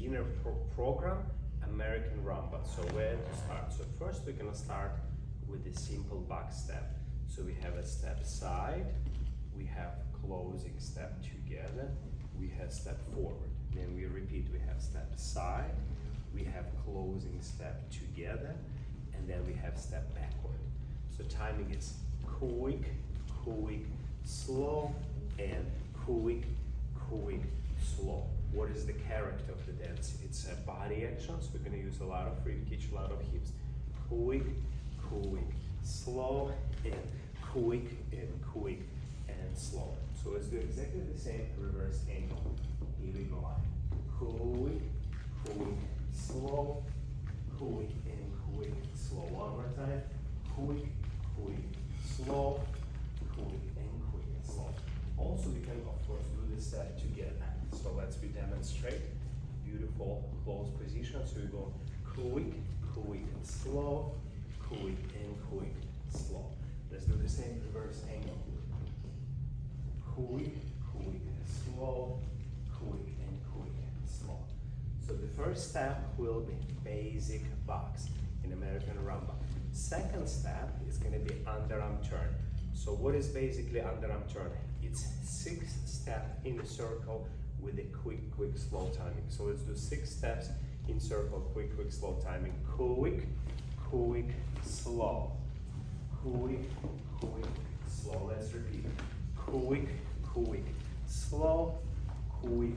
beginner program, American Rumba. So where to start? So first we're gonna start with a simple box step. So we have a step side, we have closing step together, we have step forward. Then we repeat, we have step side, we have closing step together, and then we have step backward. So timing is quick, quick, slow, and quick, quick, slow. What is the character of the dance? It's a body action, so we're gonna use a lot of rib cage, a lot of hips. Quick, quick, slow, and quick, and slow. So let's do exactly the same reverse angle. Here we go. Quick, quick, slow, quick, and quick, slow. One more time. Quick, quick, slow, quick, and quick, and slow. Also, we can, of course, do this step together. So let's demonstrate. Beautiful close position. So we go quick, quick, and slow, quick, and quick, slow. Let's do the same reverse angle. Quick, quick, slow, quick, and quick, slow. So the first step will be basic box in American Rumba. Second step is going to be underarm turn. So what is basically underarm turn? It's 6 steps in a circle with a quick, quick, slow timing. So let's do 6 steps in circle, quick, quick, slow timing. Quick, quick, slow. Quick, quick, slow. Let's repeat. Quick, quick, slow. Quick,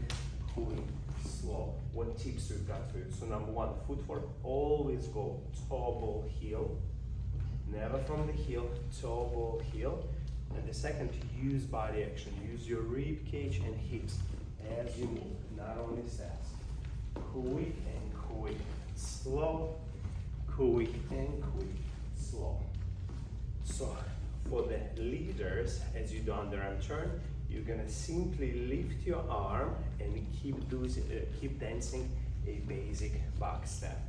quick, slow. What tips we've got for you? So number 1, footwork. Always go toe, ball, heel. Never from the heel, toe, ball, heel. And the second, use body action. Use your rib cage and hips as you move, not only steps. Quick and quick, slow, quick and quick, slow. So for the leaders, as you do underarm turn, you're gonna simply lift your arm and keep dancing a basic box step.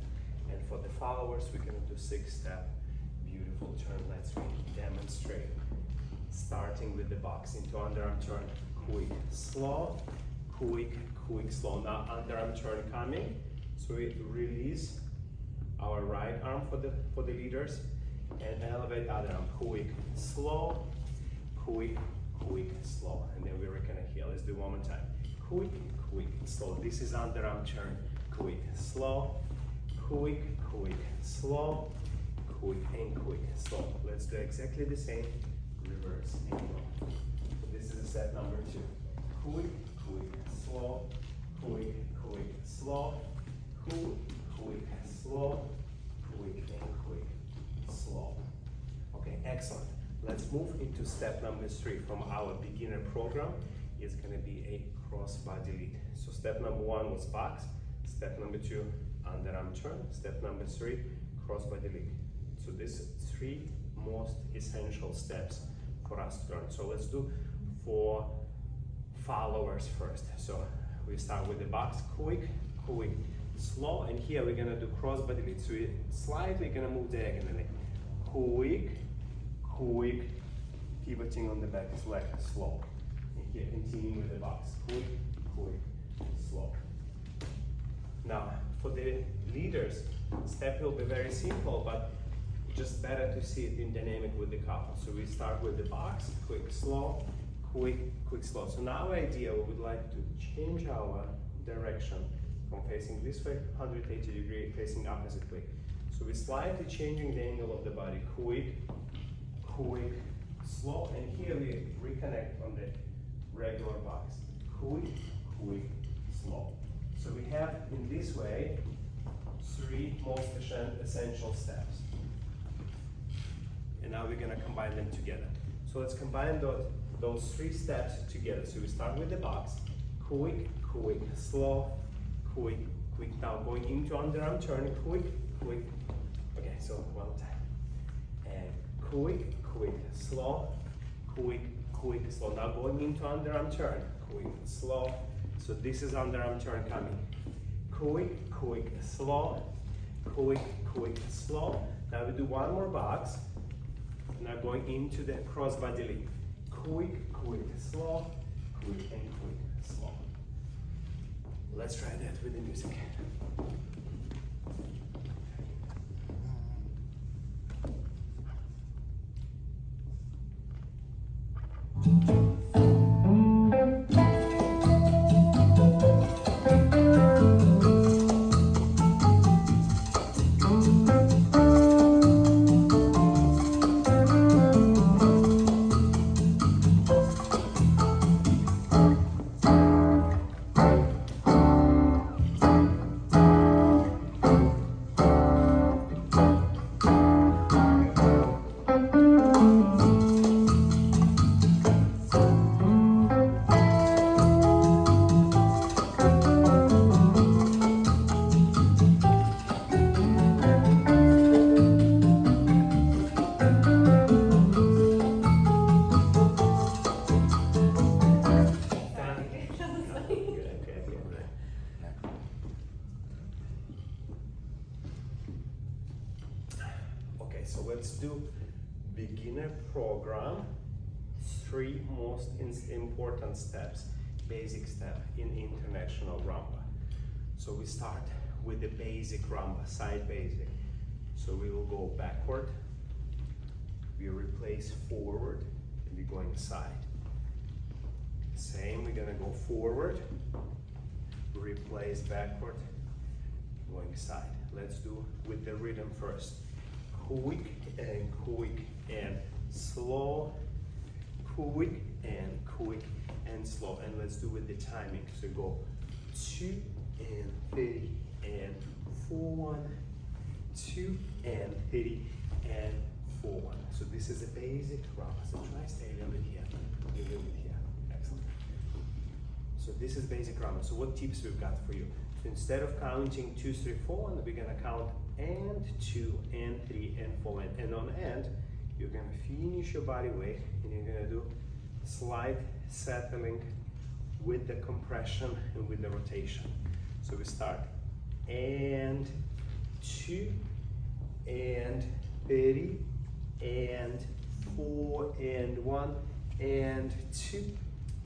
And for the followers, we're gonna do 6-step beautiful turn. Let's demonstrate. Starting with the box into underarm turn, quick, slow, quick, quick, slow. Now underarm turn coming, so we release our right arm for the leaders and elevate other arm. Quick, slow, quick, quick, slow, and then we reconnect here. Let's do one more time. Quick, quick, slow. This is underarm turn. Quick, slow, quick, quick, slow, quick, and quick, slow. Let's do exactly the same. Reverse angle. So this is step number 2. Quick, quick, slow, quick, quick, slow, quick, quick, slow, quick, and quick, slow. Okay, excellent. Let's move into step number 3 from our beginner program. It's going to be a crossbody lead. So step number 1 was box. Step number 2, underarm turn. Step number 3, crossbody lead. So this 3 most essential steps for us to learn. So let's do for followers first. So we start with the box, quick, quick, slow, and here we're gonna do crossbody lead. So we're slightly gonna move diagonally. Quick, quick, pivoting on the back is like slow. And here continuing with the box, quick, quick, slow. Now for the leaders, step will be very simple, but just better to see it in dynamic with the couple. So we start with the box, quick, slow, quick, quick, slow. So now our idea, we would like to change our direction from facing this way, 180 degree, facing opposite way. So we're slightly changing the angle of the body, quick, quick, slow, and here we reconnect on the regular box, quick, quick, slow. So we have, in this way, 3 most essential steps. And now we're gonna combine them together. So let's combine those 3 steps together. So we start with the box, quick, quick, slow, quick, quick. Now going into underarm turn, quick, quick. Okay, so one time. And quick, quick, slow, quick, quick, slow. Now going into underarm turn, quick, slow. So this is underarm turn coming. Quick, quick, slow, quick, quick, slow. Now we do one more box. Now going into the crossbody lead. Quick, quick, slow, quick, and quick, slow. Let's try that with the music. So let's do beginner program, 3 most important steps, basic step in international rumba. So we start with the basic rumba, side basic. So we will go backward, we replace forward, and we're going side. Same, we're gonna go forward, replace backward, going side. Let's do with the rhythm first. Quick and slow, quick and slow. And let's do with the timing. So go 2 and 30 and 4-1, 2 and 30 and 4-1. So this is a basic rumba. So try stay a little bit here, a little bit here. Excellent. So this is basic rumba. So what tips we've got for you? So instead of counting 2, 3, 4, we're gonna count and 2 and 3 and 4 and on end you're gonna finish your body weight and you're gonna do slight settling with the compression and with the rotation. So we start and 2 and 30 and 4 and 1 and 2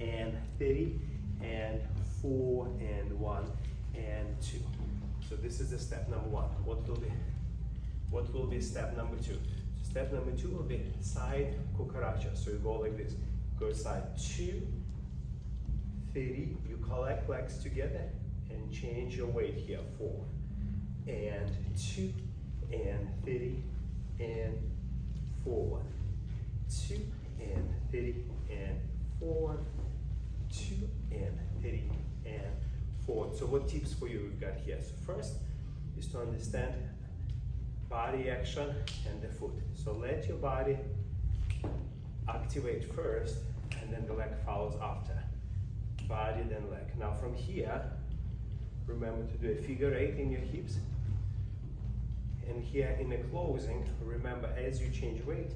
and 30 and 4 and 1 and 2. So this is the step number 1. What will be step number 2? So step number 2 will be side cucaracha. So you go like this. Go side 2, 30. You collect legs together and change your weight here. 4 and 2 and 30 and 4, 2 and 30 and 4, 2 and 30 and 4. So what tips for you we've got here? So first is to understand body action and the foot. So let your body activate first and then the leg follows after. Body then leg. Now from here, remember to do a figure 8 in your hips. And here in the closing, remember as you change weight,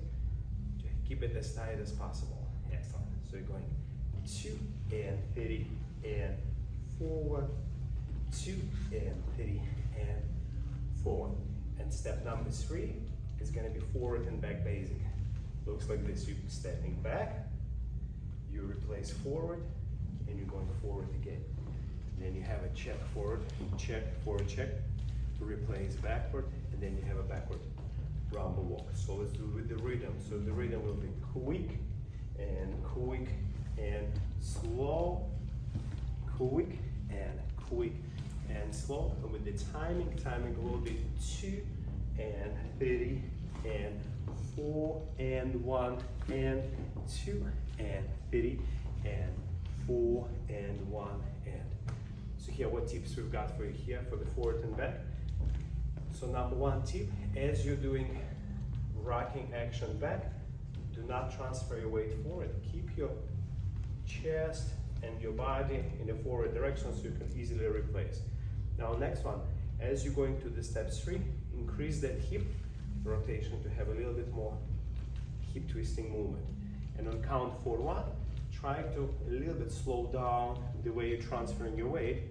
keep it as tight as possible. Excellent. So you're going 2 and 30 and 4, 2 and 30 and 4. And step number 3 is going to be forward and back basic. Looks like this. You're stepping back, you replace forward, and you're going forward again. Then you have a check forward, check, replace backward, and then you have a backward rumba walk. So let's do it with the rhythm. So the rhythm will be quick and slow, quick and slow. And with the timing will be 2 and 30 and 4 and 1 and 2 and 30 and 4 and 1 and. So here, what tips we've got for you here for the forward and back. So number 1 tip, as you're doing rocking action back, do not transfer your weight forward. Keep your chest and your body in the forward direction so you can easily replace. Now next one, as you're going to the step 3, increase that hip rotation to have a little bit more hip twisting movement. And on count 4-1, try to a little bit slow down the way you're transferring your weight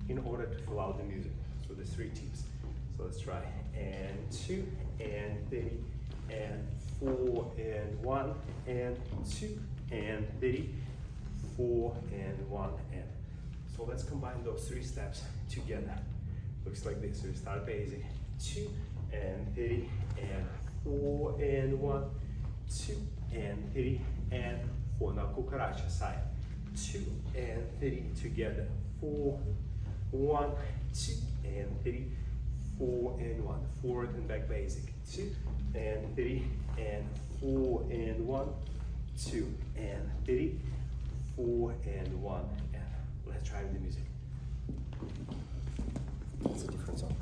in order to fill out the music. So the 3 tips. So let's try. And 2 and 30 and 4 and 1 and 2 and 30, 4 and 1 and. So let's combine those 3 steps together. Looks like this. So we start basic. 2 and 3 and 4 and 1, 2 and 3 and 4. Now Cucaracha side. 2 and 3 together. 4, 1, 2 and 3, 4 and 1. Forward and back basic. 2 and 3 and 4 and 1, 2 and 3, 4 and 1. And let's try with the music. It's a different song.